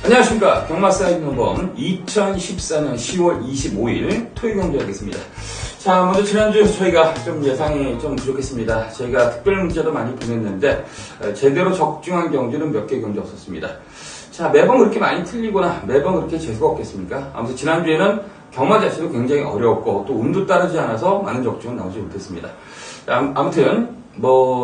안녕하십니까. 경마사이드 넘버 2014년 10월 25일 토요일 경주하겠습니다. 자, 먼저 지난주 저희가 좀 예상이 좀 부족했습니다. 저희가 특별 문자도 많이 보냈는데 제대로 적중한 경주는 몇 개 경주 없었습니다. 자, 매번 그렇게 많이 틀리거나 매번 그렇게 재수가 없겠습니까? 아무튼 지난주에는 경마 자체도 굉장히 어려웠고 또 운도 따르지 않아서 많은 적중은 나오지 못했습니다. 아무튼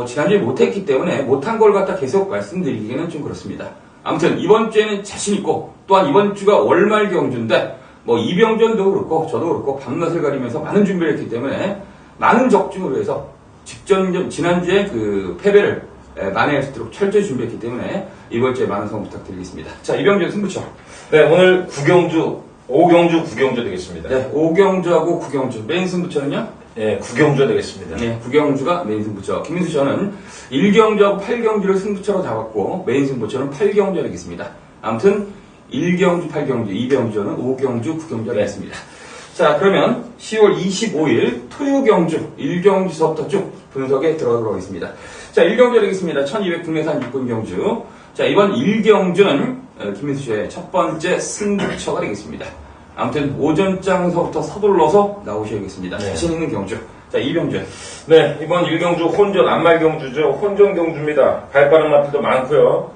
지난주에 못했기 때문에 못한 걸 갖다 계속 말씀드리기는 좀 그렇습니다. 아무튼 이번 주에는 자신 있고 또한 이번 주가 월말 경주인데 이병전도 그렇고 저도 그렇고 밤낮을 가리면서 많은 준비를 했기 때문에 많은 적중을 위해서 지난주에 그 패배를 만회할 수 있도록 철저히 준비했기 때문에 이번 주에 많은 성원 부탁드리겠습니다. 자, 이병전 승부처. 네, 오늘 5경주 9경주 되겠습니다. 네, 5경주하고 9경주. 메인 승부처는요? 네, 9경주 되겠습니다. 네, 9경주가 메인 승부처. 김민수 저는 1경주하고 8경주를 승부처로 잡았고 메인 승부처는 8경주 되겠습니다. 아무튼 1경주, 8경주, 2경주는 5경주, 9경주 되겠습니다. 자, 그러면 10월 25일 토요 경주 1경주서부터 쭉 분석에 들어가도록 하겠습니다. 자, 1경주 되겠습니다. 1200 국내산 육군 경주. 자, 이번 1경주는 김민수 씨의 첫 번째 승부처가 되겠습니다. 아무튼 오전장서부터 서둘러서 나오셔야겠습니다. 네. 자신 있는 경주. 자, 이병주. 네, 이번 1경주 혼전 안말 경주죠. 혼전 경주입니다. 발빠른 마필도 많고요.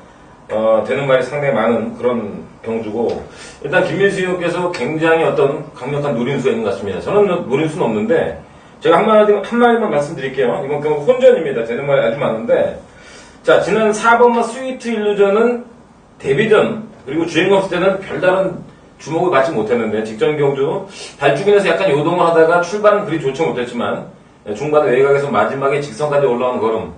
되는 말이 상당히 많은 그런 경주고, 일단 김민수 의원께서 굉장히 어떤 강력한 노림수가 있는 것 같습니다. 저는 노림수는 없는데 제가 한마디만 말씀드릴게요. 이번 경우 혼전입니다. 되는 말이 아주 많은데, 자, 지난 4번마 스위트 일루전은 데뷔전 그리고 주행 없을 때는 별다른 주목을 받지 못했는데 직전 경주 발주근에서 약간 요동을 하다가 출발은 그리 좋지 못했지만 중반에 외곽에서 마지막에 직선까지 올라오는 걸음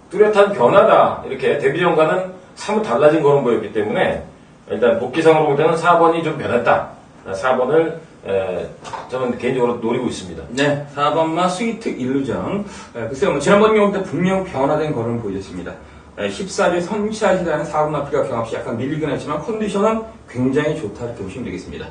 뚜렷한 변화다. 이렇게 데뷔전과는 사뭇 달라진 걸음 보였기 때문에 일단 복귀상으로 볼 때는 4번이 좀 변했다. 4번을 저는 개인적으로 노리고 있습니다. 네, 4번마 스위트 일루전. 글쎄요, 지난번 경우 때 분명 변화된 걸음을 보여줬습니다. 14주 선샷이라는 4번 마필과 경합시 약간 밀리긴 했지만 컨디션은 굉장히 좋다 이렇게 보시면 되겠습니다.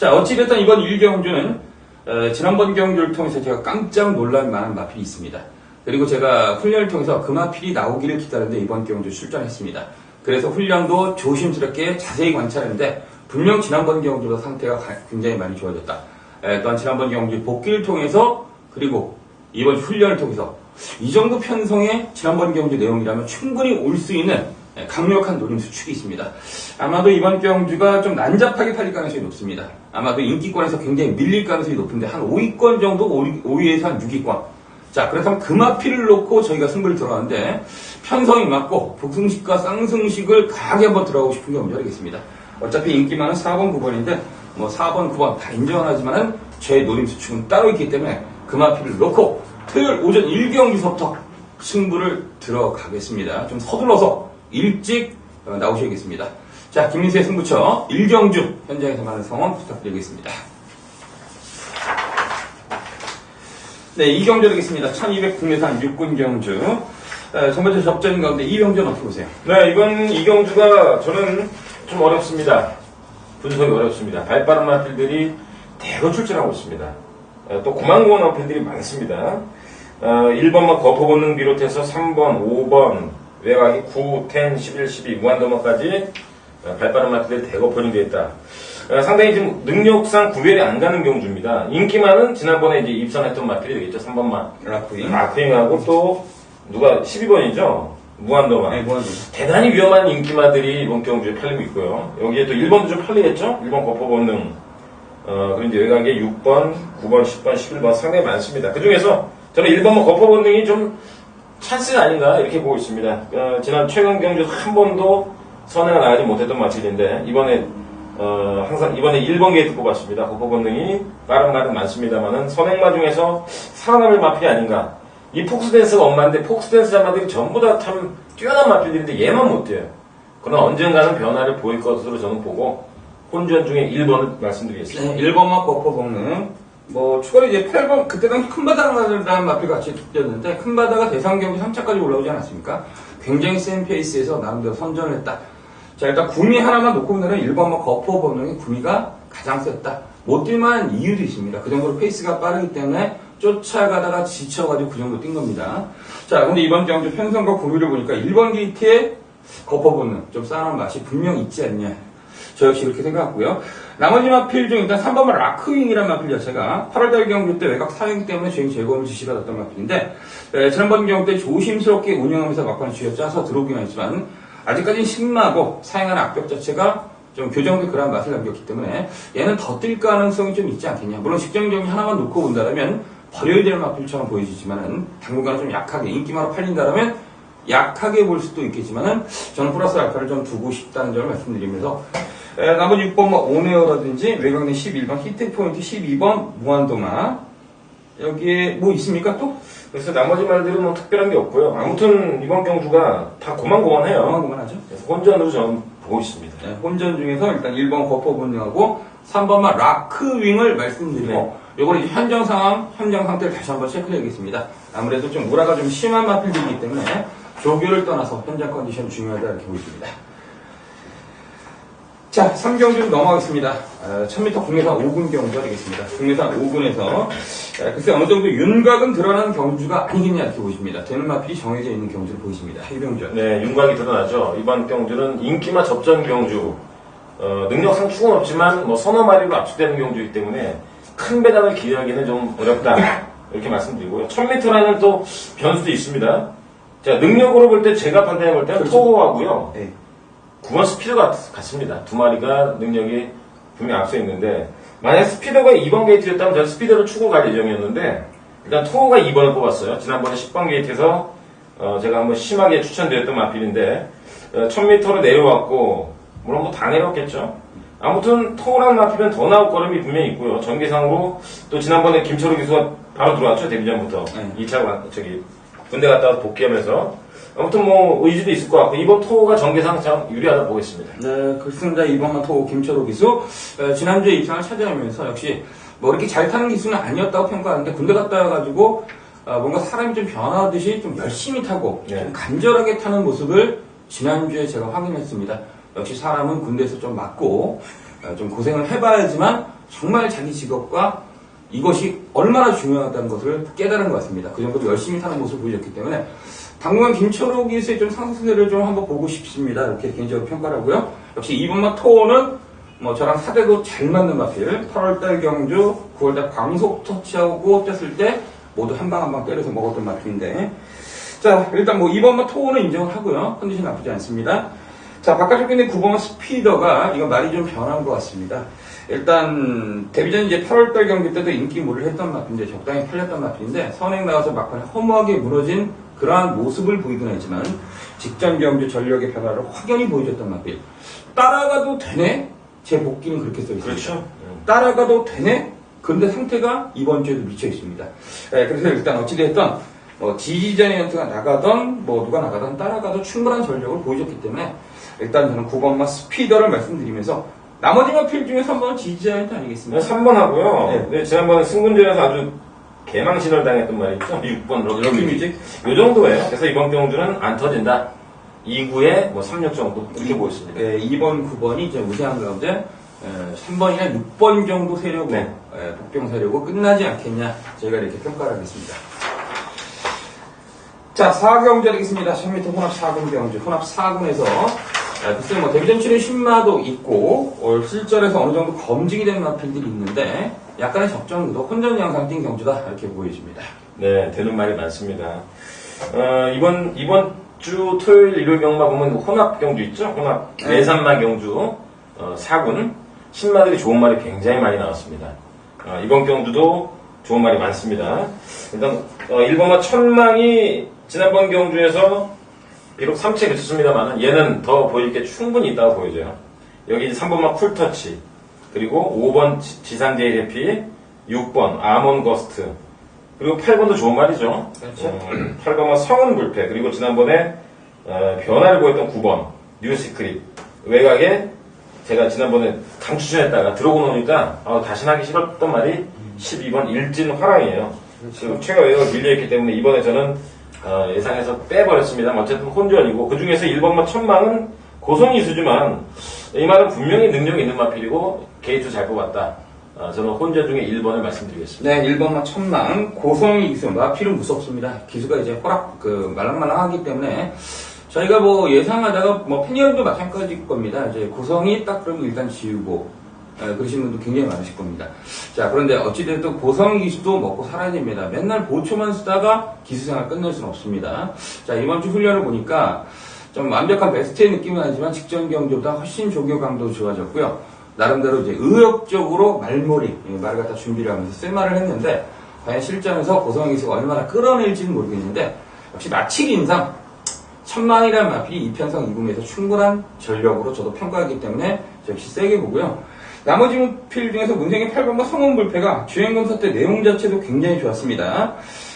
자, 어찌됐든 이번 1경주는 지난번 경주를 통해서 제가 깜짝 놀랄 만한 마필이 있습니다. 그리고 제가 훈련을 통해서 그 마필이 나오기를 기다렸는데 이번 경주 출전했습니다. 그래서 훈련도 조심스럽게 자세히 관찰했는데 분명 지난번 경주보다 상태가 굉장히 많이 좋아졌다. 또한 지난번 경주 복귀를 통해서 그리고 이번 훈련을 통해서 이 정도 편성의 지난번 경주 내용이라면 충분히 올 수 있는 강력한 노림수 축이 있습니다. 아마도 이번 경주가 좀 난잡하게 팔릴 가능성이 높습니다. 아마도 인기권에서 굉장히 밀릴 가능성이 높은데 한 5위권 정도, 5위에서 한 6위권. 자, 그렇다면 그 마필을 놓고 저희가 승부를 들어가는데 편성이 맞고 복승식과 쌍승식을 강하게 한번 들어가고 싶은 경우는 되겠습니다. 어차피 인기 많은 4번, 9번인데 4번, 9번 다 인정은 하지만은 제 노림수 축은 따로 있기 때문에 그 마필을 놓고 토요일 오전 1경주서부터 승부를 들어가겠습니다. 좀 서둘러서 일찍 나오셔야겠습니다. 자, 김민수의 승부처 1경주 현장에서 많은 성원 부탁드리겠습니다. 네, 2경주 되겠습니다. 1200 국내산 육군 경주. 첫 번째 접전인 가운데 이병주는 어떻게 보세요? 네, 이번 2경주가 저는 좀 어렵습니다. 분석이 어렵습니다. 발빠른 마필들이 대거 출전하고 있습니다. 또 고만고만한 팬들이 많습니다. 1번만 거포 본능 비롯해서 3번, 5번, 외곽이 9, 10, 11, 12 무한도마까지 발빠른 마필들이 대거 포진되어 있다. 상당히 지금 능력상 구별이 안 가는 경주입니다. 인기만은 지난번에 이제 입선했던 마필이 되겠죠. 3번만 라쿠잉하고 또 누가 12번이죠. 무한도마. 네, 무한도마. 대단히 위험한 인기마들이 이번 경주에 팔리고 있고요. 여기에 또 1번도 좀 팔리겠죠. 1번 거포 본능. 그리고 이제 외곽에 6번, 9번, 10번, 11번 상당히 많습니다. 그 중에서 저는 1번만 거포 본능이 좀 찬스가 아닌가 이렇게 보고 있습니다. 지난 최근 경주에서 한 번도 선행을 나가지 못했던 마필인데 이번에 1번 게이트 뽑았습니다. 거포 본능이 빠른 말은 많습니다만은 선행마 중에서 살아남을 마필이 아닌가. 이 폭스댄스가 엄마인데 폭스댄스 자마들이 전부 다 참 뛰어난 마필들인데 얘만 못 뛰어요. 그러나 언젠가는 변화를 보일 것으로 저는 보고 혼전 중에 1번을 말씀드리겠습니다. 네, 1번만 거포 본능. 추가로 이제 8번, 그때 당시 큰바다라는 마필 같이 뛰었는데, 큰바다가 대상 경기 3차까지 올라오지 않았습니까? 굉장히 센 페이스에서 나름대로 선전을 했다. 자, 일단 구미 하나만 놓고 보면 1번만 거포 본능의 구미가 가장 셌다. 못 뛸만한 이유도 있습니다. 그 정도로 페이스가 빠르기 때문에 쫓아가다가 지쳐가지고 그 정도 뛴 겁니다. 자, 근데 이번 경주 편성과 구미를 보니까 1번 게이트에 거포 본능, 좀 싸한 맛이 분명 있지 않냐. 저 역시 그렇게 생각하고요. 나머지 마필 중 일단 3번은 라크윙이라는 마필 자체가 8월달 경주 때 외곽 사행 때문에 주행 제거음을 지시받았던 마필인데 지난번 경주 때 조심스럽게 운영하면서 막판 쥐어짜서 들어오긴 했지만 아직까지는 신마고 사행하는 악벽 자체가 좀 교정된 그런 맛을 남겼기 때문에 얘는 더 뛸 가능성이 좀 있지 않겠냐. 물론 직전 경기 하나만 놓고 본다면 버려야 될 마필처럼 보여지지만은 당분간은 좀 약하게 인기마로 팔린다면 약하게 볼 수도 있겠지만은 저는 플러스 알파를 좀 두고 싶다는 점을 말씀드리면서 나머지 6번 뭐 오네어라든지 외곽내 11번 히트포인트 12번 무한도마 여기에 뭐 있습니까 또? 그래서 나머지 말들은 뭐 특별한 게 없고요. 아무튼 이번 경주가 다 고만고만해요. 고만고만하죠. 그래서 혼전으로 저는 보고 있습니다. 네, 본전 중에서 일단 1번 거포 본능하고 3번만 라크윙을 말씀드리고 요거는 이제 현장 상황, 현장 상태를 다시 한번 체크해야겠습니다. 아무래도 좀 우라가 좀 심한 마필들이기 때문에 조교를 떠나서 현장 컨디션 중요하다 이렇게 보입니다. 자, 3경주 넘어가겠습니다. 1000m 국내산 5군 경주가 되겠습니다. 국내산 5군에서 글쎄 어느 정도 윤곽은 드러나는 경주가 아니겠냐 이렇게 보십니다. 되는 마필이 정해져 있는 경주를 보이십니다. 해병주. 네, 윤곽이 드러나죠. 이번 경주는 인기마 접전 경주. 능력 상충은 없지만 뭐 서너 마리로 압축되는 경주이기 때문에 큰 배당을 기대하기는 좀 어렵다. 이렇게 말씀드리고요. 1000m라는 또 변수도 있습니다. 자, 능력으로 볼 때 제가 판단해 볼 때는 그렇죠. 토호하고요. 네. 9번 스피드가 같습니다. 두 마리가 능력이 분명히 앞서 있는데 만약 스피드가 2번 게이트였다면 저는 스피드를 추고 갈 예정이었는데 일단 토호가 2번을 뽑았어요. 지난번에 10번 게이트에서 제가 한번 심하게 추천드렸던 마필인데 1000m로 내려왔고 물론 뭐 다 내려왔겠죠. 아무튼 토호라는 마필은 더 나올 거름이 분명히 있고요. 전개상으로 또 지난번에 김철우 기수가 바로 들어왔죠. 데뷔전부터 2차 군대 갔다 와서 복귀하면서 아무튼 뭐 의지도 있을 것 같고 이번 토호가 전개상 참 유리하다 보겠습니다. 네, 그렇습니다. 이번만 토호 김철호 기수 지난주에 입상을 차지하면서 역시 뭐 이렇게 잘 타는 기수는 아니었다고 평가하는데 군대 갔다 와가지고 뭔가 사람이 좀 변하듯이 좀 열심히 타고 좀 간절하게 타는 모습을 지난주에 제가 확인했습니다. 역시 사람은 군대에서 좀 맞고 좀 고생을 해봐야지만 정말 자기 직업과 이것이 얼마나 중요하다는 것을 깨달은 것 같습니다. 그 정도로 열심히 타는 모습을 보여줬기 때문에 당분간 김철호 기수의 좀 상승세를 좀 한번 보고 싶습니다. 이렇게 개인적으로 평가를 하고요. 역시 2번마 토어는 뭐 저랑 사대도 잘 맞는 마필 8월달 경주 9월달 광속 터치하고 뛰었을 때 모두 한 방 한 방 때려서 먹었던 마필인데 자 일단 뭐 2번마 토어는 인정을 하고요. 컨디션 나쁘지 않습니다. 자 바깥쪽 있는 9번마 스피더가 이거 말이 좀 변한 것 같습니다. 일단 데뷔전 이제 8월달 경기 때도 인기몰을 했던 마필인데 적당히 팔렸던 마필인데 선행 나와서 막판 허무하게 무너진 그러한 모습을 보이긴 했지만 직전 경주 전력의 변화를 확연히 보여줬던 마필. 따라가도 되네? 제 복귀는 그렇게 써있습니다. 그렇죠. 따라가도 되네? 그런데 상태가 이번 주에도 미쳐 있습니다. 그래서 일단 어찌됐든 지지전 이벤트가 나가던 뭐 누가 나가던 따라가도 충분한 전력을 보여줬기 때문에 일단 저는 9번마 스피더를 말씀드리면서 나머지 마필 중에 3번은 지지전 이벤트 아니겠습니까? 3번 하고요. 네. 네, 지난번에 승군전에서 아주 개망신을 당했던 말이죠. 6번 럭키뮤직. 요 정도예요. 그래서 이번 경주는 안 터진다. 2구에 뭐 3력 정도 이렇게 보였습니다. 2번, 9번이 이제 우세한 가운데 3번이나 6번 정도 세력으로 네. 복병 세력으로 끝나지 않겠냐 저희가 이렇게 평가를 하겠습니다. 자 4경주 되겠습니다. 1000m 혼합 4군 경주 혼합 4군에서 글쎄 뭐 데뷔전 출연 신마도 있고 실전에서 어느 정도 검증이 된 마필들이 있는데 약간의 적정도 혼전 양상 뛴 경주다 이렇게 보여집니다. 네, 되는 말이 많습니다. 이번 주 토요일 일요일 경마 보면 혼합 경주 있죠? 혼합 내산마 경주 4군 신마들이 좋은 말이 굉장히 많이 나왔습니다. 이번 경주도 좋은 말이 많습니다. 일단 1번마 천망이 지난번 경주에서 비록 3채 그쳤습니다만 얘는 더 보일 게 충분히 있다고 보여져요. 여기 3번마 쿨터치 그리고 5번 지상제일 해피 6번 아몬거스트 그리고 8번도 좋은 말이죠. 그렇죠. 8번은 성은 불패 그리고 지난번에 변화를 보였던 9번 뉴시크릿 외곽에 제가 지난번에 강추천했다가 들어오고 나니까 다시 하기 싫었던 말이 12번 일진 화랑이에요. 지금 최가 외곽을 밀려있기 때문에 이번에 저는 예상해서 빼버렸습니다. 어쨌든 혼전이고 그 중에서 1번만 천망은 고성이 있으지만 이 말은 분명히 능력이 있는 마필이고 게이트 잘 뽑았다. 저는 혼전 중에 1번을 말씀드리겠습니다. 네, 1번만 천망 고성이 있으면 마필은 무섭습니다. 기수가 이제 말랑말랑하기 때문에 저희가 뭐 예상하다가 뭐 팬 여러분도 마찬가지일 겁니다. 이제 고성이 딱 그러면 일단 지우고 그러시는 분도 굉장히 많으실 겁니다. 자, 그런데 어찌됐든 고성 기수도 먹고 살아야 됩니다. 맨날 보초만 쓰다가 기수생활 끝낼 수는 없습니다. 자, 이번 주 훈련을 보니까 좀 완벽한 베스트의 느낌은 아니지만 직전 경기보다 훨씬 조교 강도 좋아졌고요. 나름대로 이제 의욕적으로 말머리, 말을 갖다 준비를 하면서 쓸말을 했는데 과연 실전에서 고성 기수가 얼마나 끌어낼지는 모르겠는데 역시 마치기인상 천만이라는 마필이 이편성 2군에서 충분한 전력으로 저도 평가하기 때문에 역시 세게 보고요. 나머지 필 중에서 문생의 8번과 성원불패가 주행검사 때 내용 자체도 굉장히 좋았습니다.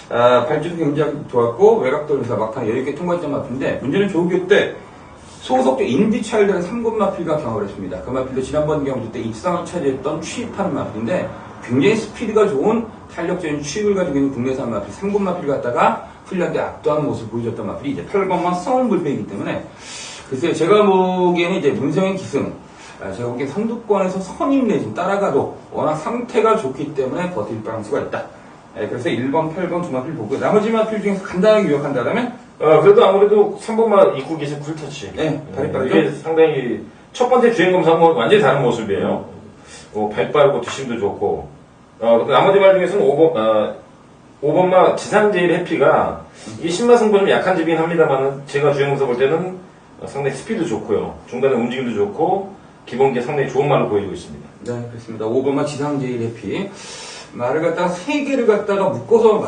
발주도 굉장히 좋았고 외곽 돌면서 막판 여유있게 통과했던 마필인데 문제는 조교 때 소속조 인디차일드라는 3군 마필과 경합을 했습니다. 그 마필도 지난번 경주 때 입상을 차지했던 취입하는 마필인데 굉장히 스피드가 좋은 탄력적인 취입을 가지고 있는 국내산 마필 3군 마필을 갖다가 훈련 때 압도하는 모습을 보여줬던 마필이 이제 8번만 성원불패이기 때문에 글쎄요, 제가 보기에는 이제 문성의 기승, 제가 보기엔 선두권에서 선임 내진 따라가도 워낙 상태가 좋기 때문에 버틸 가능성가 있다. 그래서 1번, 8번 두 마필 보고 나머지 마필 중에서 간단하게 요약한다면 그래도 아무래도 3번만 입구 기술 쿨터치. 네, 발이 빠르죠? 이게 상당히 첫 번째 주행 검사하고 완전히 다른 모습이에요. 발 빠르고 뒷심도 좋고. 나머지 말 중에서는 5번마 지상제일 해피가 이게 신마승부 좀 약한 집이긴 합니다만 제가 주행 검사 볼 때는 상당히 스피드 좋고요. 중간에 움직임도 좋고 기본기에 상당히 좋은 말로 보여주고 있습니다. 네, 그렇습니다. 5번마 지상제일 해피. 말을 갖다가 3개를 갖다가 묶어서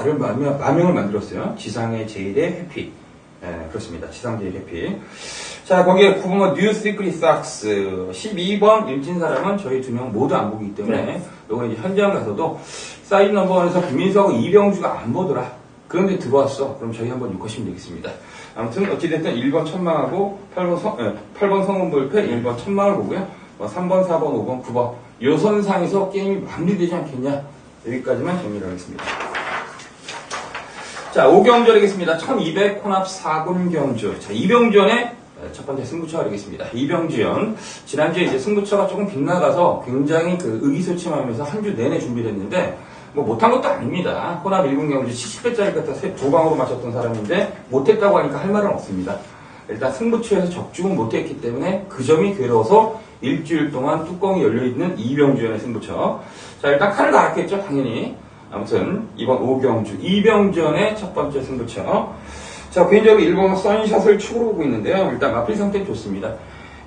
마명을 만들었어요. 지상의 제일의 해피. 네, 그렇습니다. 지상제일 해피. 자, 거기에 9번마 뉴 시크릿 삭스. 12번 일진 사람은 저희 2명 모두 안 보기 때문에 요건 이제 현장 가서도 사이드 넘버원에서 김민수하고 이병주가 안 보더라. 그런데 들어왔어. 그럼 저희 한번 욕하시면 되겠습니다. 아무튼 어찌됐든 1번 천망하고 8번 성원불패 1번 천망을 보고요. 3번, 4번, 5번, 9번 요 선상에서 게임이 마무리되지 않겠냐. 여기까지만 정리를 하겠습니다. 자, 5경주하겠습니다. 1200 혼합 4군 경주. 자, 이병주연의 첫 번째 승부처가 되겠습니다. 이병주연. 지난주에 이제 승부처가 조금 빗나가서 굉장히 의기소침하면서 한 주 내내 준비를 했는데, 뭐 못한 것도 아닙니다. 혼합 1군 경주 70배짜리 갖다 두 방으로 맞췄던 사람인데, 못했다고 하니까 할 말은 없습니다. 일단 승부처에서 적중은 못했기 때문에 그 점이 괴로워서 일주일 동안 뚜껑이 열려있는 이병주연의 승부처. 자, 일단 칼을 갈았겠죠, 당연히. 아무튼, 이번 5경주, 이병주연의 첫 번째 승부처. 자, 개인적으로 1번 선샷을 축으로 보고 있는데요. 일단 마필 상태 좋습니다.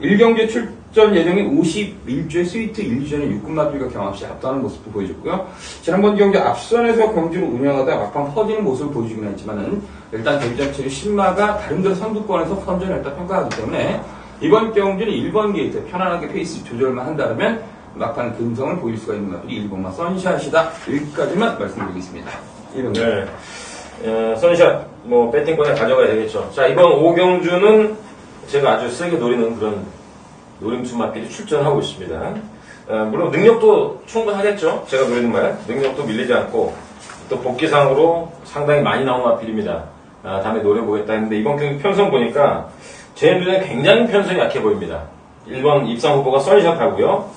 1경주에 출전 예정인 51주의 스위트 1주전의 6군 마필과 경합시 압도하는 모습도 보여줬고요. 지난번 경주 앞선에서 경주를 운영하다 막판 퍼지는 모습을 보여주긴 했지만은 일단 데뷔전체의 신마가 다른데로 선두권에서 선전을 했다 평가하기 때문에 이번 경주는 1번 게이트 편안하게 페이스 조절만 한다면 막판 근성을 보일 수가 있는 마필이 1번만 선샷이다. 여기까지만 말씀드리겠습니다. 1번. 네. 선샷, 배팅권에 가져가야 되겠죠. 자, 이번 5경주는 제가 아주 세게 노리는 그런 노림수 마필이 출전하고 있습니다. 물론 능력도 충분하겠죠. 제가 노리는 말. 능력도 밀리지 않고, 또 복귀상으로 상당히 많이 나온 마필입니다. 다음에 노려보겠다 했는데, 이번 경기 편성 보니까, 제 눈에 굉장히 편성이 약해 보입니다. 1번 입상 후보가 선샷 하고요.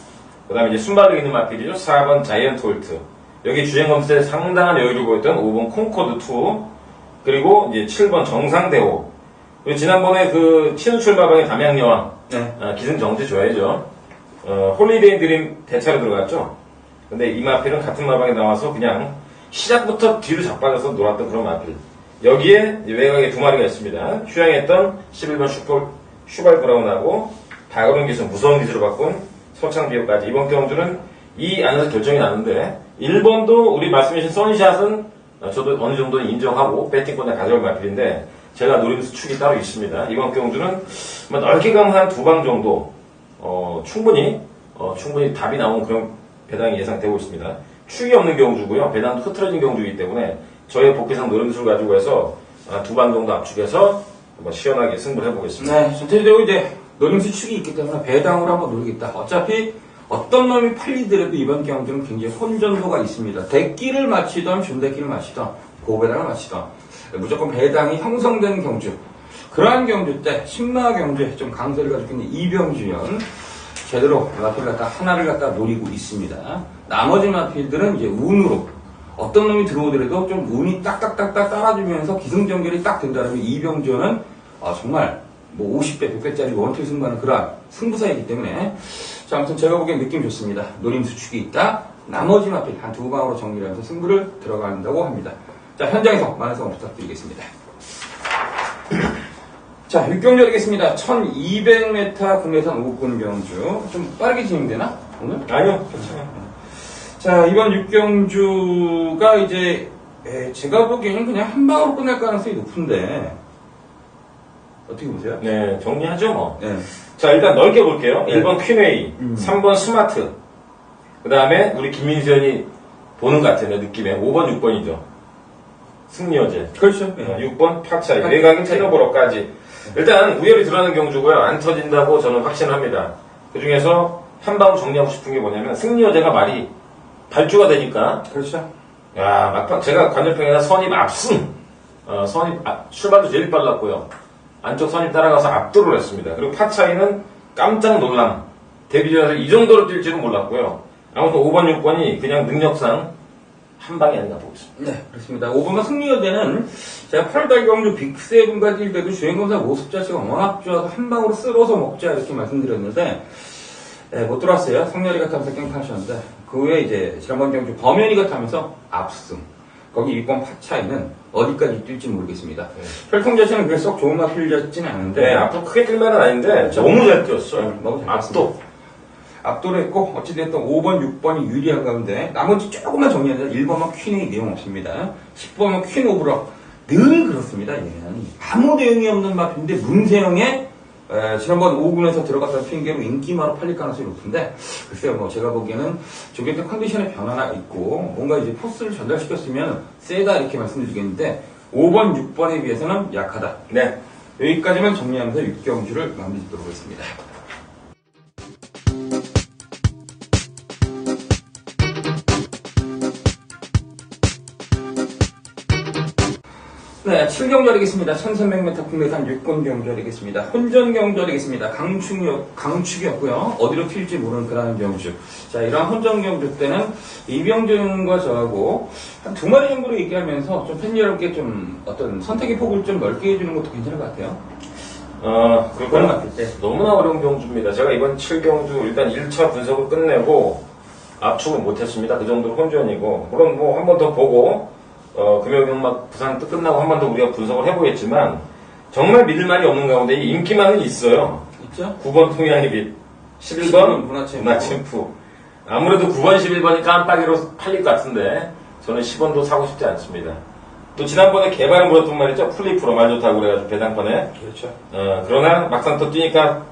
그 다음에 이제 순발력 있는 마필이죠. 4번 자이언트 홀트. 여기 주행 검사에 상당한 여유를 보였던 5번 콩코드 2, 그리고 이제 7번 정상대호. 그리고 지난번에 신우출 마방의 담양여왕, 기승 정지 줘야죠. 홀리데이 드림 대차로 들어갔죠. 근데 이 마필은 같은 마방에 나와서 그냥 시작부터 뒤로 자빠져서 놀았던 그런 마필. 여기에 외곽에 두 마리가 있습니다. 휴양했던 11번 슈발 브라운하고 다그런 기술, 무서운 기술을 바꾼 서창비호까지. 이번 경주는 이 안에서 결정이 나는데 1번도 우리 말씀해주신 선샷은 저도 어느 정도는 인정하고 배팅권에 가져올 마필인데 제가 노림수 축이 따로 있습니다. 이번 경주는 넓게 가면 한 2방 정도 충분히 답이 나온 그런 배당이 예상되고 있습니다. 축이 없는 경주고요. 배당도 흐트러진 경주이기 때문에 저의 복귀상 노림수를 가지고 해서 2방 정도 압축해서 한번 시원하게 승부를 해보겠습니다. 네, 전체적으로 이제 노림수 축이 있기 때문에 배당으로 한번 노리겠다. 어차피 어떤 놈이 팔리더라도 이번 경주는 굉장히 혼전도가 있습니다. 대끼를 맞히던 준대끼를 맞히던 고배당을 맞히던 무조건 배당이 형성되는 경주. 그러한 경주 때 신마 경주에 좀 강세를 가지고 있는 이병주연 제대로 마필 하나를 갖다 노리고 있습니다. 나머지 마필들은 이제 운으로 어떤 놈이 들어오더라도 좀 운이 딱딱딱딱 따라주면서 기승전결이 딱 된다면 이병주연은 정말 뭐 50배, 100배짜리 원투 승부하는 그런 승부사이기 때문에 자, 아무튼 제가 보기엔 느낌 좋습니다. 노림 수축이 있다. 나머지 마필 한 두 방으로 정리를 해서 승부를 들어간다고 합니다. 자, 현장에서 많은 성원 부탁드리겠습니다. 자, 6경주 되겠습니다. 1200m 국내산 5군 경주. 좀 빠르게 진행되나? 오늘? 아니요, 괜찮아요. 자, 이번 6경주가 이제, 제가 보기에는 그냥 한 방으로 끝날 가능성이 높은데, 어떻게 보세요? 네, 정리하죠, 뭐. 네. 자, 일단 넓게 볼게요. 네. 1번 퀸웨이, 3번 스마트, 그 다음에 우리 김민수연이 보는 것 같아요, 내 느낌에. 5번, 6번이죠. 승리어제. 그렇죠. 6번 파차이, 외곽인 테너보러까지. 일단 우열이 드러나는 경주고요. 안 터진다고 저는 확신합니다. 그 중에서 한 방울 정리하고 싶은 게 뭐냐면 승리어제가 말이 발주가 되니까 그렇죠. 야 막판 제가 관전평에서 선입 압승 출발도 제일 빨랐고요. 안쪽 선입 따라가서 압도를 했습니다. 그리고 파차이는 깜짝 놀람 데뷔전에서 이 정도로 뛸 줄은 몰랐고요. 아무튼 5번 6번이 그냥 능력상 한 방이 아닌가 보고 있습니다. 네, 그렇습니다. 5번만 승리여대는 제가 8월 경주 빅7과 뛸 때도 주행검사 모습 자체가 워낙 좋아서 한 방으로 쓸어서 먹자 이렇게 말씀드렸는데 못 들어왔어요. 성렬이가 타면서 깽판하셨는데 그 후에 이제 지난번 경주 범현이가 타면서 압승. 거기 6번 파차이는 어디까지 뛸지 모르겠습니다. 네. 혈통 자체는 그게 썩 좋은 맛 흘렸지는 않은데 네, 앞으로 크게 뛸 만은 아닌데 너무 잘 뛰었어요. 너무 잘 압도. 압도를 했고 어찌됐든 5번, 6번이 유리한 가운데 나머지 조금만 정리하자 1번은 퀸이 내용 없습니다. 10번은 퀸 오브럭 늘 그렇습니다. 얘는 아무 내용이 없는 마필인데 문세영의 지난번 5군에서 들어갔던 핑계로 인기마로 팔릴 가능성이 높은데 글쎄요 뭐 제가 보기에는 조경태 컨디션의 변화가 있고 뭔가 이제 포스를 전달시켰으면 세다 이렇게 말씀드리겠는데 5번, 6번에 비해서는 약하다. 네. 여기까지만 정리하면서 6경주를 마무리 짓도록 하겠습니다. 네, 7경주 되겠습니다. 1300m 국내산 6군 경주 되겠습니다. 혼전 경주 되겠습니다. 강축이었고요. 어디로 튈지 모르는 그런 경주. 자, 이러한 혼전 경주 때는 이병준과 저하고 한 두 마리 정도로 얘기하면서 좀 팬 여러분께 좀 어떤 선택의 폭을 좀 넓게 해주는 것도 괜찮을 것 같아요. 그렇구나. 너무나 어려운 경주입니다. 제가 이번 7경주 일단 1차 분석을 끝내고 압축은 못했습니다. 그 정도로 혼전이고. 물론 뭐 한 번 더 보고 금요일막 부산 뜻 끝나고 한 번 더 우리가 분석을 해보겠지만 정말 믿을 말이 없는 가운데 이 인기만은 있어요. 있죠? 9번 통양의 빛, 11번 문화체프. 아무래도 9번, 11번이 깜빡이로 팔릴 것 같은데 저는 10번도 사고 싶지 않습니다. 또 지난번에 개발을 물었던 말이죠. 플리프로 말 좋다고 그래가지고 배당권에. 그렇죠. 그러나 막상 또 뛰니까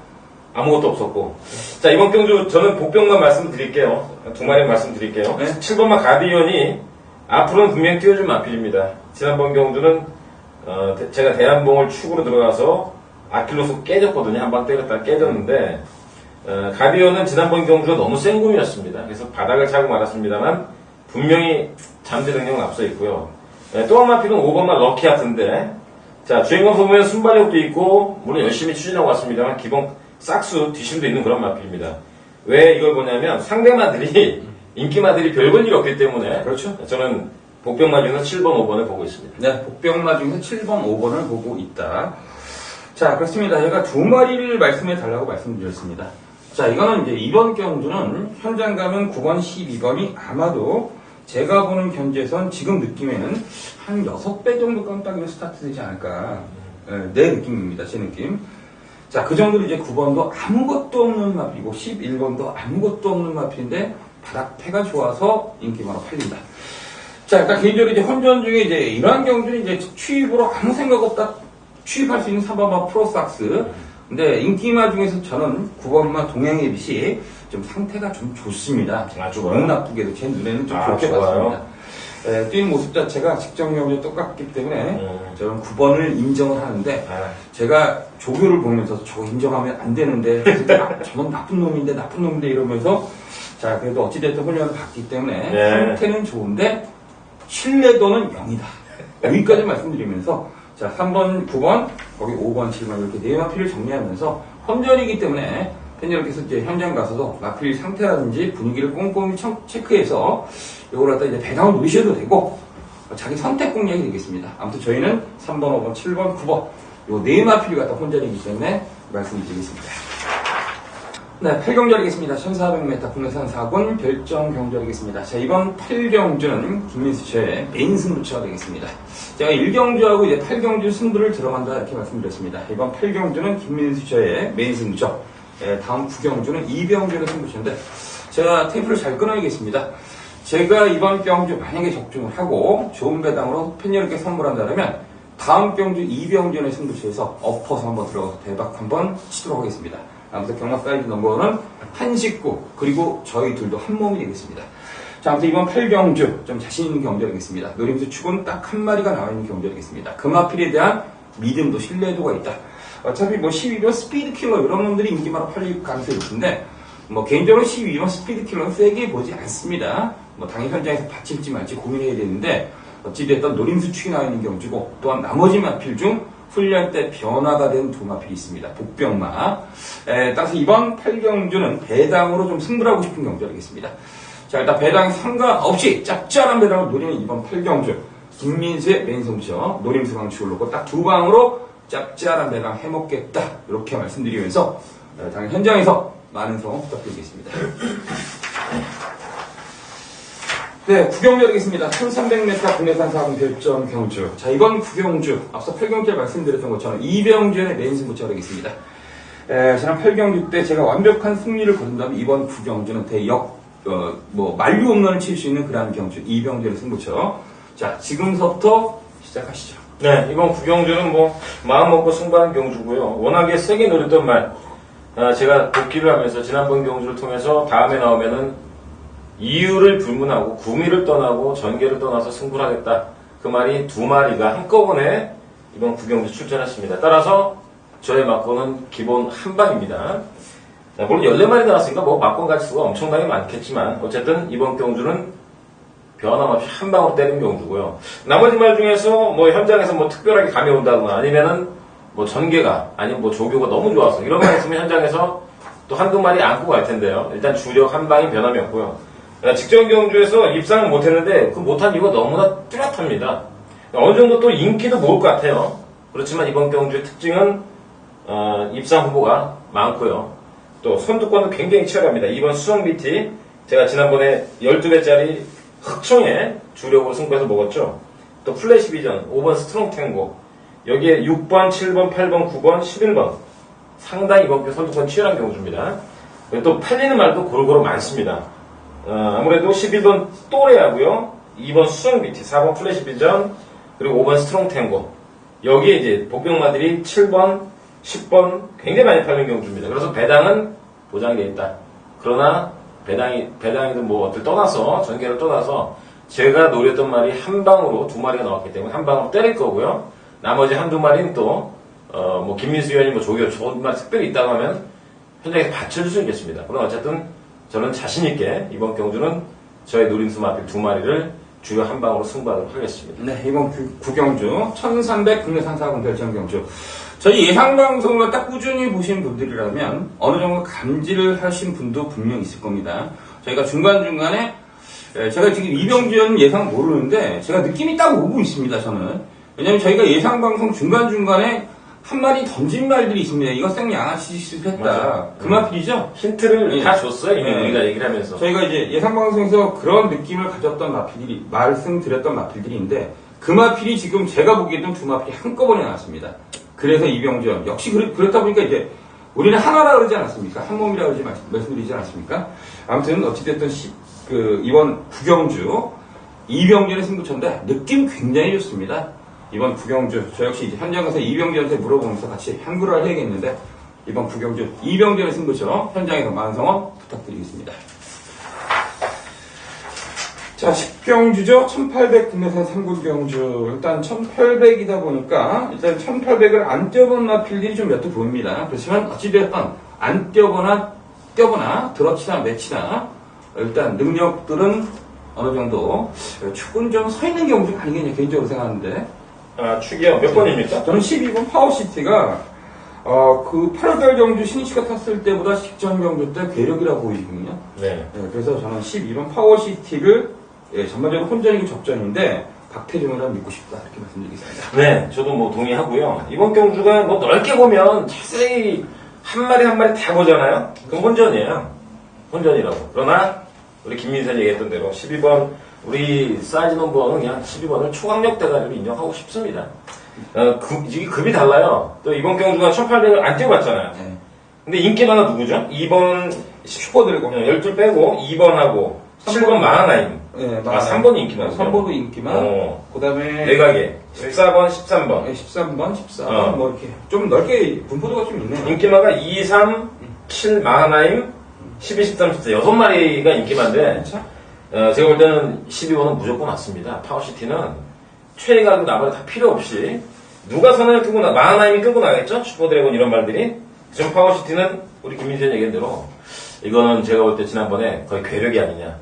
아무것도 없었고. 자, 이번 경주 저는 복병만 말씀드릴게요. 두 마리 말씀드릴게요. 네. 7번만 가디언이 앞으로는 분명히 뛰어줄 마필입니다. 지난번 경주는 제가 대한봉을 축으로 들어가서 아킬로스 깨졌거든요. 한 방 때렸다 깨졌는데 가디언은 지난번 경주가 너무 생금이었습니다. 그래서 바닥을 차고 말았습니다만 분명히 잠재 능력은 앞서 있고요. 또 한 마필은 5번만 럭키하트인데 자 주행검 보면 순발력도 있고 물론 열심히 추진하고 왔습니다만 기본 싹수 뒷심도 있는 그런 마필입니다. 왜 이걸 보냐면 상대마들이 인기마들이 별볼 일이 없기 때문에 그렇죠. 저는 복병마 중에서 7번, 5번을 보고 있습니다. 네, 복병마 중에서 7번, 5번을 보고 있다. 자, 그렇습니다. 제가 두 마리를 말씀해 달라고 말씀드렸습니다. 자, 이거는 이제 이번 경주는 현장 가면 9번, 12번이 아마도 제가 보는 견제선 지금 느낌에는 한 6배 정도 깜빡이로 스타트 되지 않을까. 내 느낌입니다. 제 느낌. 자, 그 정도로 이제 9번도 아무것도 없는 마필이고 11번도 아무것도 없는 마필인데 바닥 패가 좋아서 인기마로 팔린다. 자, 일단 개인적으로 이제 혼전 중에 이제 이러한 경주는 이제 취입으로 아무 생각 없다 취입할 수 있는 3번마 프로삭스. 근데 인기마 중에서 저는 9번마 동양의 빛이 좀 상태가 좀 좋습니다. 좋아요. 영 나쁘게도 제 눈에는 좀 좋게 좋아요. 봤습니다. 뛰는 모습 자체가 직접 경주와 똑같기 때문에 저는 9번을 인정을 하는데 제가 조교를 보면서 저거 인정하면 안 되는데 저는 나쁜 놈인데 이러면서 자 그래도 어찌됐든 훈련을 받기 때문에 상태는 좋은데 신뢰도는 0이다. 여기까지 말씀드리면서 자 3번, 9번, 거기 5번, 7번 이렇게 네 마필을 정리하면서 혼전이기 때문에 팬여러분께서 이제 현장 가서도 마필 상태라든지 분위기를 꼼꼼히 체크해서 이걸 갖다 이제 배당을 누리셔도 되고 자기 선택 공략이 되겠습니다. 아무튼 저희는 3번, 5번, 7번, 9번 요 네 마필이 갖다 혼전이기 때문에 말씀드리겠습니다. 네, 8경주 하겠습니다. 1400m 국내산 4군 별정 경주 하겠습니다. 자, 이번 8경주는 김민수 씨의 메인 승부처가 되겠습니다. 제가 1경주하고 이제 8경주 승부를 들어간다 이렇게 말씀드렸습니다. 이번 8경주는 김민수 씨의 메인 승부처. 다음 9경주는 2경주의 승부처인데 제가 테이프를 잘 끊어야겠습니다. 제가 이번 경주 만약에 적중을 하고 좋은 배당으로 팬여러분께 선물한다면 다음 경주 2경주의 승부처에서 엎어서 한번 들어가서 대박 한번 치도록 하겠습니다. 아무튼 경마 사이드 넘버는 한 식구 그리고 저희 둘도 한 몸이 되겠습니다. 자, 아무튼 이번 8경주 좀 자신 있는 경주 하겠습니다. 노림수 축은 딱 한 마리가 나와 있는 경주 하겠습니다. 금화필에 대한 믿음도 신뢰도가 있다. 어차피 뭐 12번 스피드 킬러 이런 놈들이 인기마로 팔릴 가능성이 높은데 뭐 개인적으로 12번 스피드 킬러는 세게 보지 않습니다. 뭐 당일 현장에서 받칠지 말지 고민해야 되는데 어찌됐든 노림수 축이 나와 있는 경주고 또한 나머지 마필 중 훈련 때 변화가 된 두 마필이 있습니다. 복병마. 따라서 이번 8경주는 배당으로 좀 승부를 하고 싶은 경주 하겠습니다. 자, 일단 배당 상관없이 짭짤한 배당을 노리는 이번 8경주. 김민수의 메인 승부처 노림수 강축을 놓고 딱 두 방으로 짭짤한 배당 해먹겠다. 이렇게 말씀드리면서 당연 현장에서 많은 성원 부탁드리겠습니다. 네, 9경주 하겠습니다. 1300m 국내산 4군 별점 경주. 자, 이번 9경주, 앞서 8경주에 말씀드렸던 것처럼 2병주의 메인 승부처 하겠습니다. 지난 8경주 때 제가 완벽한 승리를 거둔다면 이번 9경주는 만류 홈런을 칠 수 있는 그러한 경주, 2병주의 승부처. 자, 지금서부터 시작하시죠. 네, 이번 9경주는 뭐 마음 먹고 승부하는 경주고요. 워낙에 세게 노렸던 말, 제가 복귀를 하면서 지난번 경주를 통해서 다음에 나오면은 이유를 불문하고 구미를 떠나고 전개를 떠나서 승부를 하겠다. 그 말이 두 마리가 한꺼번에 이번 9경주 출전했습니다. 따라서 저의 막권은 기본 한 방입니다. 물론 14마리 나왔으니까 뭐 막권 가지수가 엄청나게 많겠지만 어쨌든 이번 경주는 변함없이 한 방으로 때린 경주고요. 나머지 말 중에서 뭐 현장에서 뭐 특별하게 감이 온다거나 아니면은 뭐 전개가 아니면 뭐 조교가 너무 좋아서 이런 말 있으면 현장에서 또 한두 마리 안고 갈 텐데요. 일단 주력 한 방이 변함이 없고요. 직전 경주에서 입상을 못했는데 그 못한 이유가 너무나 뚜렷합니다. 어느 정도 또 인기도 모을 것 같아요. 그렇지만 이번 경주의 특징은 입상 후보가 많고요. 또 선두권도 굉장히 치열합니다. 이번 수성 BT 제가 지난번에 12배짜리 흑청에 주력으로 승부해서 먹었죠. 또 플래시 비전 5번 스트롱 탱고 여기에 6번, 7번, 8번, 9번, 11번 상당히 이번 주 선두권 치열한 경주입니다. 또 팔리는 말도 고루고루 많습니다. 아무래도 11번 또래하고요. 2번 수성 BT, 4번 플래시 비전, 그리고 5번 스트롱 탱고. 여기에 이제 복병마들이 7번, 10번 굉장히 많이 팔린 경주입니다. 그래서 배당은 보장이 되어 있다. 그러나 배당이든 뭐 어들 떠나서 전개를 떠나서 제가 노렸던 말이 한 방으로 두 마리가 나왔기 때문에 한 방으로 때릴 거고요. 나머지 한두 마리는 또 뭐 김민수 의원이 뭐 조교 좋은 말 특별히 있다고 하면 현장에서 받쳐줄 수 있겠습니다. 그러나 어쨌든 저는 자신있게 이번 경주는 저의 노림수 마필 두 마리를 주요 한 방으로 승부하도록 하겠습니다. 네, 이번 9경주 1300 국내산 4군 별점 경주. 저희 예상방송을 딱 꾸준히 보신 분들이라면 어느 정도 감지를 하신 분도 분명 있을 겁니다. 저희가 중간중간에 제가 지금 이병주는 예상 모르는데 제가 느낌이 딱 오고 있습니다. 저는. 왜냐면 저희가 예상방송 중간중간에 한 마리 던진 말들이 있습니다. 이거 생 양아치 실패했다. 그 마필이죠? 힌트를 다 줬어요. 이미 우리가 얘기를 하면서. 저희가 이제 예상방송에서 그런 느낌을 가졌던 마필들이, 말씀드렸던 마필들이 있는데 그 마필이 지금 제가 보기에는 두 마필이 한꺼번에 나왔습니다. 그래서 이병전 역시 그렇다 보니까 이제 우리는 하나라 그러지 않았습니까? 한 몸이라 그러지 말씀드리지 않았습니까? 아무튼 어찌됐든 이번 9경주 이병전의 승부처인데 느낌 굉장히 좋습니다. 이번 9경주 저 역시 이제 현장 가서 이병전한테 물어보면서 같이 한글화를 해야겠는데 이번 9경주 이병전의 승부처 현장에서 만성원 부탁드리겠습니다. 자, 10경주죠. 1800 국내산 3군 경주. 일단 1800이다 보니까 일단 1800을 안 뛰어본 마필들이 좀 몇 개 보입니다. 그렇지만 어찌되었든 안 뛰어보나 들어치나 매치나 일단 능력들은 어느 정도 축은 좀 서 있는 경주가 아니겠냐 개인적으로 생각하는데. 축이요? 몇 번입니까? 저는 12번 파워시티가 그 8월 경주 신이치가 탔을 때보다 직전 경주 때 괴력이라고 보이거든요. 네. 그래서 저는 12번 파워시티를 전반적으로 혼전이고 적전인데 박태종이라 믿고 싶다 이렇게 말씀드리겠습니다. 네, 저도 뭐 동의하고요. 이번 경주가 뭐 넓게 보면 자세히 한 마리 한 마리 다 보잖아요. 그럼 혼전이에요. 혼전이라고. 그러나 우리 김민선 얘기했던 대로 12번 우리 사이즈 넘버는 그냥 12번을 초강력 대가리로 인정하고 싶습니다. 이게 급이 달라요. 또 이번 경주가 1800을 안 뛰어봤잖아요. 네. 근데 인기마가 누구죠? 2번 슈퍼드래곤. 12 빼고 2번하고 7번 마하나임. 네, 아, 3번이 인기만. 3번도 인기만. 그 다음에. 내가게. 14번, 13번. 13번, 14번, 뭐 이렇게. 좀 넓게 분포도가 좀 있네요. 인기마가 2, 3, 7 마하나임, 12, 13, 14. 6마리가 인기마인데, 그렇죠? 제가 볼 때는 12번은 무조건 맞습니다. 파워시티는 최애가도 나발이 다 필요 없이 누가 선을 끄고 마하나임이 끄고 나겠죠? 슈퍼드래곤 이런 말들이. 지금 파워시티는 우리 김민선 얘기한 대로 이거는 제가 볼 때 지난번에 거의 괴력이 아니냐.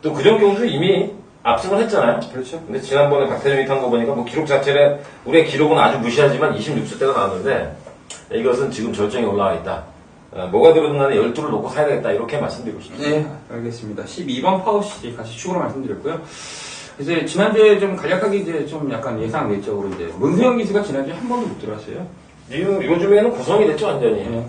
또 그전 경주 이미 압승을 했잖아요. 그렇죠. 근데 지난번에 박태정이 탄 거 보니까 뭐 기록 자체를 우리의 기록은 아주 무시하지만 26세대가 나왔는데 이것은 지금 절정에 올라와 있다. 뭐가 들어든 간에 12를 놓고 사야 되겠다. 이렇게 말씀드리고 싶습니다. 네, 알겠습니다. 12번 파워시티 같이 추가로 말씀드렸고요. 이제 지난주에 좀 간략하게 이제 좀 약간 예상 외적으로 이제 문세영 기수가 지난주에 한 번도 못 들어왔어요. 요즘에는 구성이 됐죠, 완전히. 네,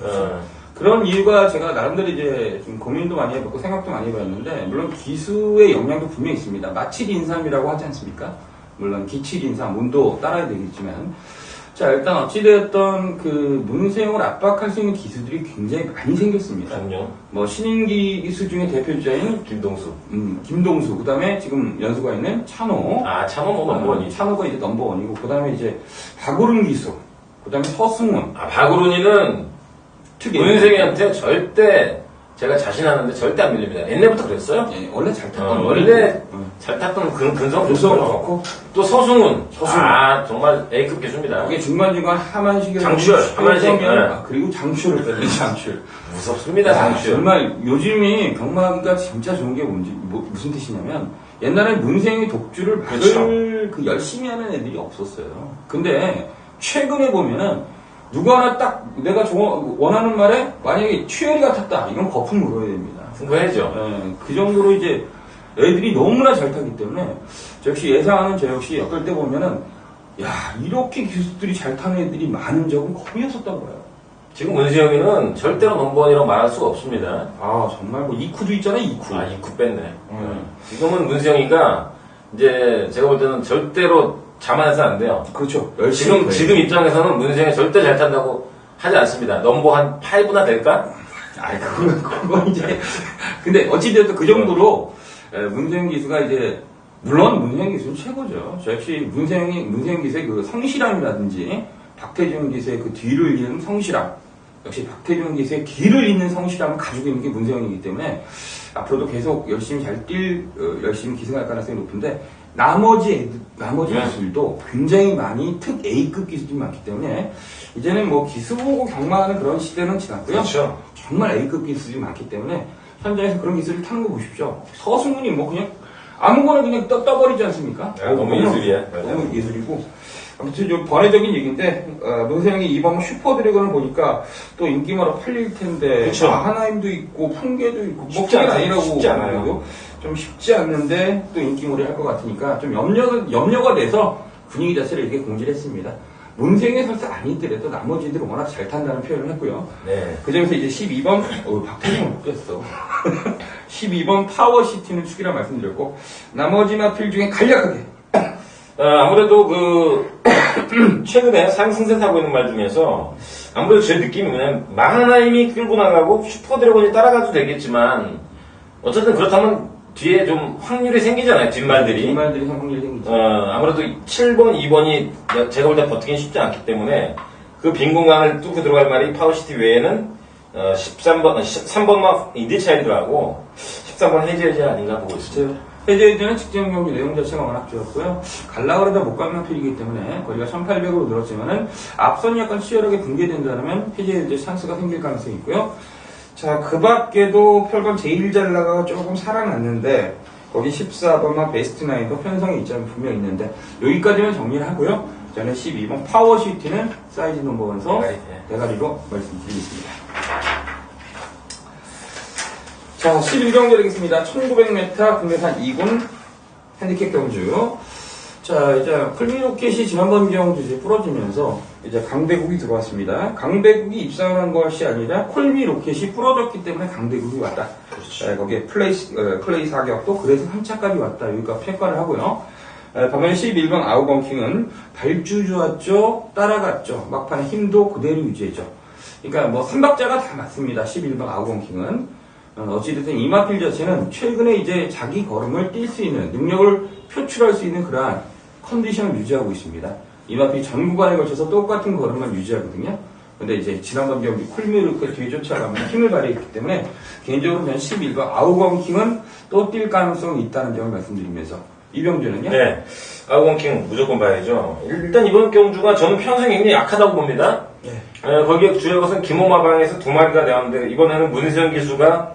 그런 이유가 제가 나름대로 이제 좀 고민도 많이 해봤고 생각도 많이 해봤는데, 물론 기수의 영향도 분명히 있습니다. 마칠 인삼이라고 하지 않습니까? 물론 기칠 인삼, 운도 따라야 되겠지만. 자, 일단 어찌되었던 그 문세영을 압박할 수 있는 기수들이 굉장히 많이 생겼습니다. 그럼요. 뭐 신인기 기수 중에 대표자인 김동수. 김동수, 그 다음에 지금 연수가 있는 찬호. 아, 찬호 뭐 넘버원이죠. 찬호가 이제 넘버원이고, 그 다음에 이제 박오른 기수, 그 다음에 서승훈. 아, 박우run이는 문세영한테 절대 제가 자신하는데 절대 안 밀립니다. 옛날부터 그랬어요. 예, 원래 잘 탔던 원래 잘 탔던 근성 조성을 좋고 좋고, 또 서승훈. 서승훈. 아, 정말 A급 기수입니다. 이게 중간중간 하만식을 장출, 하만식, 네. 그리고 장출을 빼는 장출. 무섭습니다, 장출. 정말 요즘이 경마가 진짜 좋은 게 뭔지, 무슨 뜻이냐면, 옛날엔 문세영이 독주를 막을 그렇죠. 그 열심히 하는 애들이 없었어요. 근데 최근에 보면은 누구 하나 딱 내가 원하는 말에 만약에 최열이가 탔다, 이건 거품 물어야 됩니다. 승부해야죠. 예, 그 정도로 이제 애들이 너무나 잘 타기 때문에 저 역시 예상하는 저 역시 어떨 때 보면은 야, 이렇게 기수들이 잘 타는 애들이 많은 적은 거의 없었던 거예요. 지금 문세영이는 절대로 넘버원이라고 말할 수가 없습니다. 아, 정말 뭐 이쿠도 있잖아요, 이쿠. 아, 이쿠 뺐네. 지금은 문세영이가 이제 제가 볼 때는 절대로 자만해서는 안 돼요. 그렇죠. 열심히 지금 입장에서는 문세영이 절대 잘 탄다고 하지 않습니다. 넘버 한 8나 될까? 아이, 그건 이제. 근데 어찌되었든 그 정도로 문세영 기수가 이제, 물론 문세영 기수는 최고죠. 저 역시 문세영 기수의 그 성실함이라든지, 박태준 기수의 그 뒤를 잇는 성실함, 역시 박태준 기수의 길을 잇는 성실함을 가지고 있는 게 문세영이기 때문에, 앞으로도 계속 열심히 열심히 기승할 가능성이 높은데, 나머지 기술도 굉장히 많이 특 A급 기술들이 많기 때문에 이제는 뭐 기수 보고 경마하는 그런 시대는 지났고요. 그렇죠. 정말 A급 기술이 많기 때문에 현장에서 그런 기술을 타는 거 보십시오. 서승훈이 뭐 그냥 아무거나 그냥 떠버리지 않습니까? 너무 예술이야. 너무 예술이고. 아무튼 좀 번외적인 얘기인데 문세영이 이번 슈퍼드래곤을 보니까 또 인기마로 팔릴 텐데 그쵸. 하나임도 있고 풍계도 있고 뭐 쉽지 풍계는 않아요. 아니라고 쉽지 않아요. 그러고 좀 쉽지 않는데 또 인기몰이 할 것 같으니까 좀 염려가 돼서 분위기 자체를 이렇게 공지를 했습니다. 문세영의 설사 아니더라도 나머지들은 워낙 잘 탄다는 표현을 했고요. 네. 그 점에서 이제 12번 박태종을 못 뺐어. 12번 파워시티는 축이라 말씀드렸고 나머지 마필 중에 간략하게 아무래도 최근에 상승세 타고 있는 말 중에서 아무래도 제 느낌이 뭐냐면 마하나임이 끌고 나가고 슈퍼드래곤이 따라가도 되겠지만 어쨌든 그렇다면 뒤에 좀 확률이 생기잖아요, 뒷말들이. 뒷말들이 확률이 생기죠. 아무래도 7번, 2번이 제가 볼 때 버티긴 쉽지 않기 때문에 그 빈 공간을 뚫고 들어갈 말이 파워시티 외에는 3번만 인디차일드하고 13번 해제해제 아닌가 보고 있습니다. 해제해제는 직전 경기 내용 자체가 워낙 좋았고요. 갈라 그러다 못 가는 필이기 때문에 거리가 1800으로 늘었지만은 앞선이 약간 치열하게 붕괴된다면 해제해제 찬스가 생길 가능성이 있고요. 자, 그 밖에도 별건 제일 잘 나가가 조금 살아났는데 거기 14번만 베스트 나인도 편성이 있자면 분명히 있는데 여기까지만 정리를 하고요. 저는 12번 파워시티는 사이즈 넘버 원서 대가리로 말씀드리겠습니다. 자, 11경기 되겠습니다. 1900m 국내산 2군 핸디캡 경주. 자, 자, 이제 쿨미로켓이 지난번 경주 이제 부러지면서 이제 강대국이 들어왔습니다. 강대국이 입상한 것이 아니라 콜미로켓이 부러졌기 때문에 강대국이 왔다. 그렇죠. 거기에 플레이 사격도 그래서 3차까지 왔다. 여기가 평가를 하고요. 반면에 11번 아우건킹은 발주 좋았죠. 따라갔죠. 막판에 힘도 그대로 유지했죠. 그러니까 뭐 3박자가 다 맞습니다. 11번 아우건킹은. 어찌됐든 이마필 자체는 최근에 이제 자기 걸음을 뛸 수 있는 능력을 표출할 수 있는 그러한 컨디션을 유지하고 있습니다. 이마필이 전 구간에 걸쳐서 똑같은 걸음만 유지하거든요. 근데 이제 지난번 경기 쿨미르크 뒤에 쫓아가면 힘을 발휘했기 때문에 개인적으로 저는 11번 아우건킹은 또 뛸 가능성이 있다는 점을 말씀드리면서 이병준은요? 네. 아우건킹 무조건 봐야죠. 일단 이번 경주가 저는 평생 굉장히 약하다고 봅니다. 네. 거기에 주요 것은 김호마방에서 2마리가 나왔는데 이번에는 문세현 기수가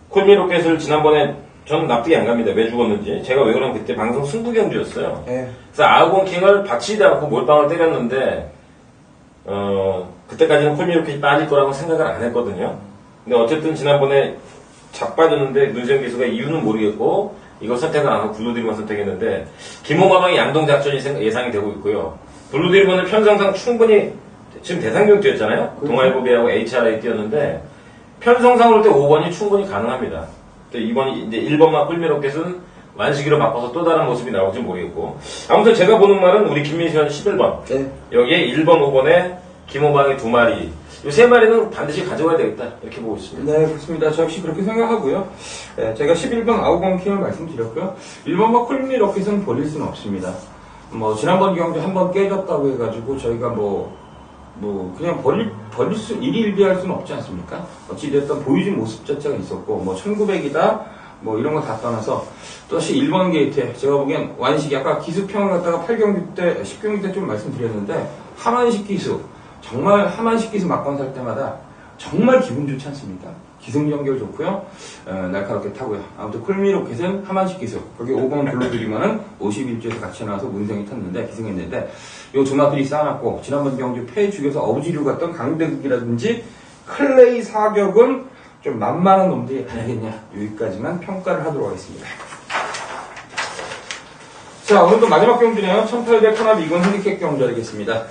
콜미로켓을 지난번에 저는 납득이 안 갑니다. 왜 죽었는지. 제가 왜 그러면 그때 방송 승부 경주였어요. 네. 그래서 아우건킹을 받치지 않고 몰빵을 때렸는데 그때까지는 콜미로켓이 빠질 거라고 생각을 안 했거든요. 근데 어쨌든 지난번에 자빠졌는데 문세현 기수가 이유는 모르겠고 이거 선택을 안 하고 블루드리먼 선택했는데 김호마방의 양동 작전이 예상이 되고 있고요. 블루드리먼은 편성상 충분히 지금 대상경 뛰었잖아요. 그렇죠. 동아일보배하고 HRA 뛰었는데 편성상으로 때 5번이 충분히 가능합니다. 또 2번이 이제 1번만 꿀미로켓은 완식이로 바꿔서 또 다른 모습이 나올지 모르겠고 아무튼 제가 보는 말은 우리 김민수현 11번 네. 여기에 1번, 5번에 김호방의 2마리 이 3마리는 반드시 가져와야 되겠다 이렇게 보고 있습니다. 네, 그렇습니다. 저 역시 그렇게 생각하고요. 제가 11번 아우건킹을 말씀드렸고요. 1번과 쿨미로켓은 버릴 수는 없습니다. 뭐 지난번 경주 한번 깨졌다고 해가지고 저희가 그냥 버릴 수, 일희일비할 수는 없지 않습니까? 어찌됐든 보여준 모습 자체가 있었고, 1900이다, 이런 거 다 떠나서, 또다시 1번 게이트에, 제가 보기엔 완식이, 아까 기수평을 갖다가 8경기 때, 10경기 때 좀 말씀드렸는데, 하만식 기수, 정말 하만식 기수 막건 살 때마다 정말 기분 좋지 않습니까? 기승전결 좋고요. 날카롭게 타고요. 아무튼 쿨미로켓은 하만식 기수. 거기 5번 블루드리먼은 51주에서 같이 나와서 문생이 탔는데, 기승했는데, 요 두 마필이 쌓아놨고, 지난번 경주 폐 죽여서 어부지류 갔던 강대국이라든지, 클레이 사격은 좀 만만한 놈들이 아니겠냐. 여기까지만 평가를 하도록 하겠습니다. 자, 오늘도 마지막 경주네요. 1800 혼합 2군 핸디캡 경주 하겠습니다.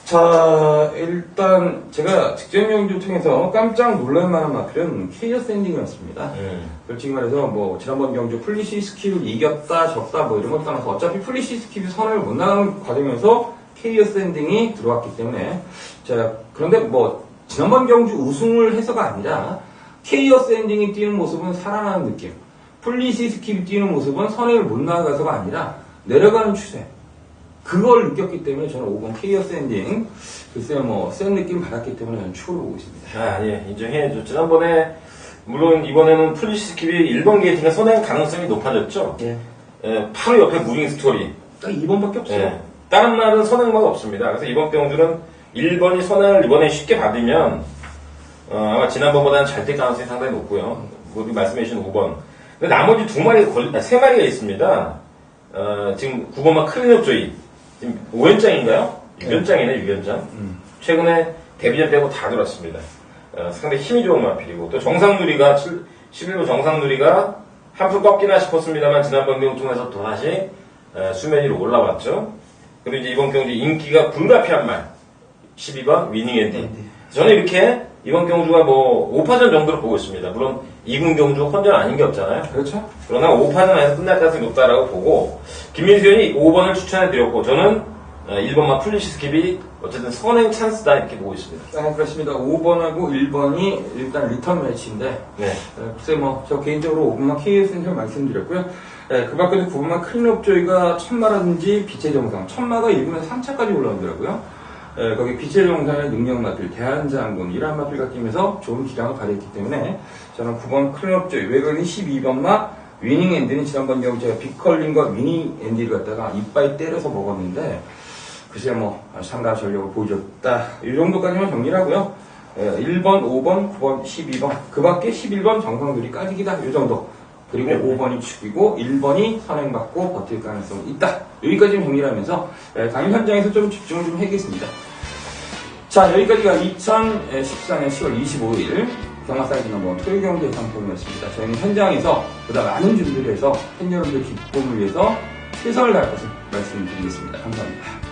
자, 일단 제가 직전 경주 통해서 깜짝 놀랄만한 마필은 케이어스 엔딩이었습니다. 솔직히 말해서 지난번 경주 플리시 스킵을 이겼다 졌다 이런 걸 떠나서 어차피 플리시 스킵이 선을 못 나가는 과정에서 케이어스 엔딩이 들어왔기 때문에 자, 그런데 지난번 경주 우승을 해서가 아니라 케이어스 엔딩이 뛰는 모습은 살아나는 느낌, 플리시 스킵이 뛰는 모습은 선을 못 나가서가 아니라 내려가는 추세, 그걸 느꼈기 때문에 저는 5번 케이어스 엔딩, 글쎄요, 센 느낌 받았기 때문에 저는 추후로 보고 있습니다. 예, 인정해야죠. 지난번에, 물론 이번에는 플리시 스킵이 1번 게이트가 선행 가능성이 높아졌죠? 예. 바로 옆에 무빙 스토리. 딱 2번밖에 없어요. 예. 다른 말은 선행만 없습니다. 그래서 이번 경주는 1번이 선행을 이번에 쉽게 받으면, 아마 지난번보다는 잘 될 가능성이 상당히 높고요. 말씀해주신 5번. 근데 나머지 3마리가 있습니다. 지금 9번만 클린업조이. 지금 5연장인가요? 6연장이네, 6연장. 최근에 데뷔전 빼고 다 돌았습니다. 상당히 힘이 좋은 마필이고, 또 정상누리가, 11번 정상누리가 한풀 꺾이나 싶었습니다만, 지난번 경주에서 또다시 수면 위로 올라왔죠. 그리고 이제 이번 경주 인기가 불가피한 말, 12번 위닝 엔딩. 저는 이렇게 이번 경주가 5파전 정도로 보고 있습니다. 물론 2군 경주 혼자는 아닌 게 없잖아요. 그렇죠. 그러나 5파전 안에서 끝날 가능성이 높다라고 보고, 김민수현이 5번을 추천해드렸고, 저는 1번만 플리시 스킵이 어쨌든 선행 찬스다 이렇게 보고 있습니다. 네, 그렇습니다. 5번하고 1번이 일단 리턴 매치인데, 네. 글쎄 저 개인적으로 5번만 KS 센터 말씀드렸고요. 그 밖에도 9번만 클린업조이가 천마라든지 빛의 정상, 천마가 1군에서 3차까지 올라오더라고요. 거기 빛의 정상의 능력 마필, 대한장군, 이러한 마필 같으면서 좋은 기량을 발휘했기 때문에 저는 9번 클린업조이, 외곽인 12번마 위닝 엔드는 지난번 경우 제가 빅컬링과 위닝 엔드를 갖다가 이빨 때려서 먹었는데, 글쎄 상당한 전력을 보여줬다. 이 정도까지만 정리를 하고요. 1번, 5번, 9번, 12번. 그 밖에 11번 정상들이 까지기다. 이 정도. 그리고 5번이 축이고 1번이 선행받고 버틸 가능성이 있다. 여기까지 정리를 하면서 당일 현장에서 좀 집중을 좀 해야겠습니다. 자, 여기까지가 2014년 10월 25일 경마사이즈 넘버 토요 경기 상품이었습니다. 저희는 현장에서 보다 많은 준비를 해서 팬 여러분들 기쁨을 위해서 최선을 다할 것을 말씀드리겠습니다. 감사합니다.